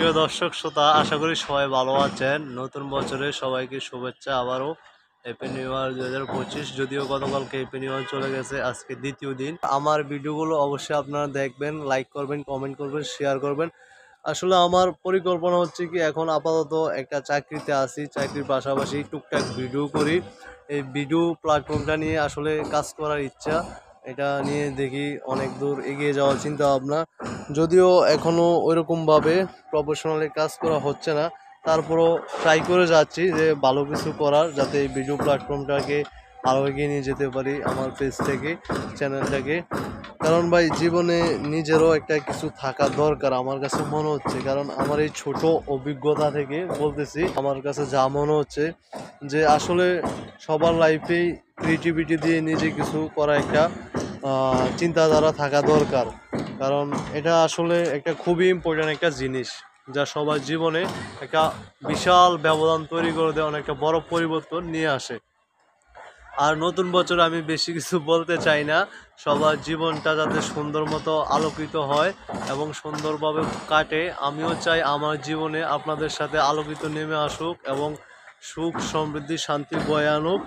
প্রিয় দর্শক শ্রোতা, আশা করি সবাই ভালো আছেন। নতুন বছরে সবাইকে শুভেচ্ছা। আবারও হ্যাপি নিউ ইয়ার 2025। যদিও গতকালকে হ্যাপি নিউ ইয়ার চলে গেছে, আজকে দ্বিতীয় দিন। আমার ভিডিওগুলো অবশ্যই আপনারা দেখবেন, লাইক করবেন, কমেন্ট করবেন, শেয়ার করবেন। আসলে আমার পরিকল্পনা হচ্ছে কি, এখন আপাতত একটা চাকরিতে আছি, চাকরির পাশাপাশি টুকটাক ভিডিও করি। এই ভিডিও প্ল্যাটফর্মটা নিয়ে আসলে কাজ করার ইচ্ছা, এটা নিয়ে দেখি অনেক দূর এগিয়ে যাওয়ার চিন্তা ভাবনা। যদিও এখনও ওইরকমভাবে প্রফেশনালি কাজ করা হচ্ছে না, তারপরও ট্রাই করে যাচ্ছি যে ভালো কিছু করার, যাতে এই ভিডিও প্ল্যাটফর্মটাকে আরও এগিয়ে নিয়ে যেতে পারি আমার পেজ থেকে, চ্যানেলটাকে। কারণ ভাই, জীবনে নিজেরও একটা কিছু থাকা দরকার আমার কাছে মনে হচ্ছে। কারণ আমার এই ছোট অভিজ্ঞতা থেকে বলতেছি, আমার কাছে যা মনে হচ্ছে যে আসলে সবার লাইফেই ক্রিয়েটিভিটি দিয়ে নিজে কিছু করা একটা চিন্তাধারা থাকা দরকার। কারণ এটা আসলে একটা খুবই ইম্পর্ট্যান্ট একটা জিনিস, যা সবার জীবনে একটা বিশাল ব্যবধান তৈরি করে দেয়, অনেকটা বড় পরিবর্তন নিয়ে আসে। আর নতুন বছর আমি বেশি কিছু বলতে চাই না, সবার জীবনটা যাতে সুন্দর মতো আলোকিত হয় এবং সুন্দরভাবে কাটে। আমিও চাই আমার জীবনে আপনাদের সাথে আলোকিত নেমে আসুক এবং সুখ, সমৃদ্ধি, শান্তি বয়ে আনুক।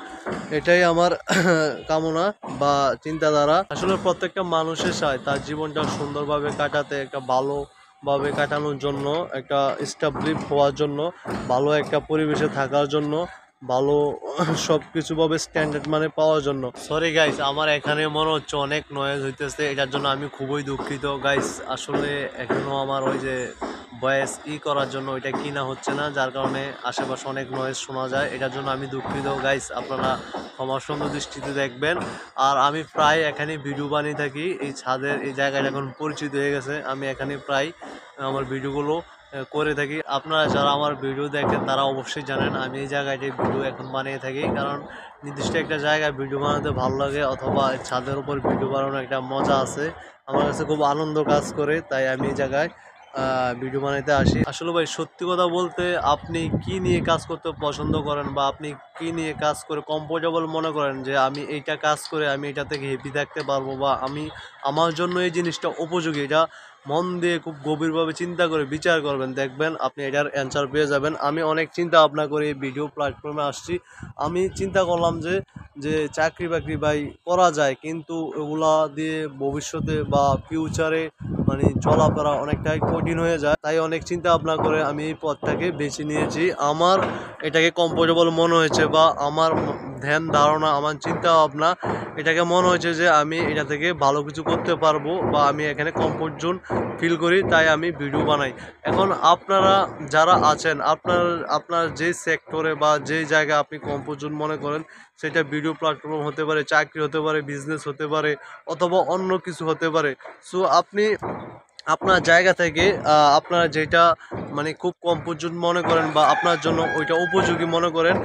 এটাই আমার কামনা বা চিন্তাধারা। আসলে প্রত্যেকটা মানুষের চায় তার জীবনটা সুন্দরভাবে কাটাতে, একটা ভালোভাবে কাটানোর জন্য, একটা স্টাবলিশ হওয়ার জন্য, ভালো একটা পরিবেশে থাকার জন্য, ভালো সব কিছুভাবে স্ট্যান্ডার্ড মানে পাওয়ার জন্য। সরি গাইস, আমার এখানে মনে হচ্ছে অনেক নয়েজ হইতেছে, এটার জন্য আমি খুবই দুঃখিত গাইস। আসলে এখনও আমার ওই যে ভয়েস করার জন্য ওইটা কিনা হচ্ছে না, যার কারণে আশেপাশে অনেক নয়েজ শোনা যায়। এটার জন্য আমি দুঃখিত গাইস, আপনারা ক্ষমা সুন্দর দৃষ্টিতে দেখবেন। আর আমি প্রায় এখানে ভিডিও বানিয়ে থাকি, এই ছাদের এই জায়গাটা এখন পরিচিত হয়ে গেছে। আমি এখানে প্রায় আমার ভিডিওগুলো করে থাকি। আপনারা যারা আমার ভিডিও দেখেন তারা অবশ্যই জানেন আমি এই জায়গাটায় ভিডিও এখন বানিয়ে থাকি। কারণ নির্দিষ্ট একটা জায়গায় ভিডিও বানাতে ভালো লাগে, অথবা ছাদের উপর ভিডিও বানানোর একটা মজা আছে, আমার কাছে খুব আনন্দ কাজ করে, তাই আমি এই জায়গায় ভিডিও বানাইতে আসি। আসলে ভাই, সত্যি কথা বলতে, আপনি কি নিয়ে কাজ করতে পছন্দ করেন বা আপনি কি নিয়ে কাজ করে কমফোর্টেবল মনে করেন যে আমি এইটা কাজ করে আমি এটা থেকে হ্যাপি থাকতে পারবো, বা আমি আমার জন্য এই জিনিসটা উপযোগী, এটা মন দিয়ে খুব গভীরভাবে চিন্তা করে বিচার করবেন, দেখবেন আপনি এটার অ্যান্সার পেয়ে যাবেন। আমি অনেক চিন্তা ভাবনা করে এই ভিডিও প্ল্যাটফর্মে আসছি। আমি চিন্তা করলাম যে চাকরি বাকরি ভাই করা যায়, কিন্তু এগুলা দিয়ে ভবিষ্যতে বা ফিউচারে মানে চলাফেরা অনেকটাই কঠিন হয়ে যায়। তাই অনেক চিন্তা ভাবনা করে আমি এই পথটাকে বেছে নিয়েছি। আমার এটাকে কমফোর্টেবল মনে হয়েছে, বা আমার ধ্যান ধারণা, আমার চিন্তা ভাবনা এটাকে মনে হয়েছে যে আমি এটা থেকে ভালো কিছু করতে পারবো, বা আমি এখানে কমফোর্ট জোন ফিল করি, তাই আমি ভিডিও বানাই। এখন আপনারা যারা আছেন, আপনার যেই সেক্টরে বা যেই জায়গায় আপনি কমফোর্ট জোন মনে করেন, সেটা ভিডিও প্ল্যাটফর্ম হতে পারে, চাকরি হতে পারে, বিজনেস হতে পারে, অথবা অন্য কিছু হতে পারে। সো আপনি আপনার জায়গা থেকে আপনারা যেটা মানে খুব কমফোর্ট জোন মনে করেন বা আপনার জন্য ওইটা উপযোগী মনে করেন,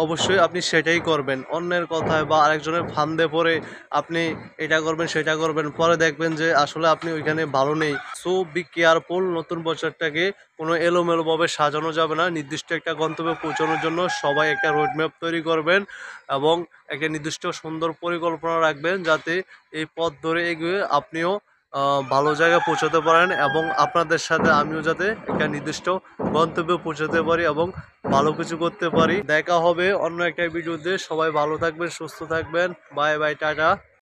অবশ্যই আপনি সেটাই করবেন। অন্যের কথায় বা আরেকজনের ফান্দে পড়ে আপনি এটা করবেন সেটা করবেন, পরে দেখবেন যে আসলে আপনি ওইখানে ভালো নেই। So be careful. নতুন বছরটাকে কোনো এলোমেলোভাবে সাজানো যাবে না। নির্দিষ্ট একটা গন্তব্যে পৌঁছানোর জন্য সবাই একটা রোডম্যাপ তৈরি করবেন এবং একটা নির্দিষ্ট সুন্দর পরিকল্পনা রাখবেন, যাতে এই পথ ধরে এগিয়ে আপনিও ভালো জায়গায় পৌঁছাতে পারেন, এবং আপনাদের সাথে আমিও যাতে একটা নির্দিষ্ট গন্তব্যে পৌঁছাতে পারি এবং ভালো কিছু করতে পারি। দেখা হবে অন্য একটা ভিডিওতে। সবাই ভালো থাকবেন, সুস্থ থাকবেন। Bye bye, tata.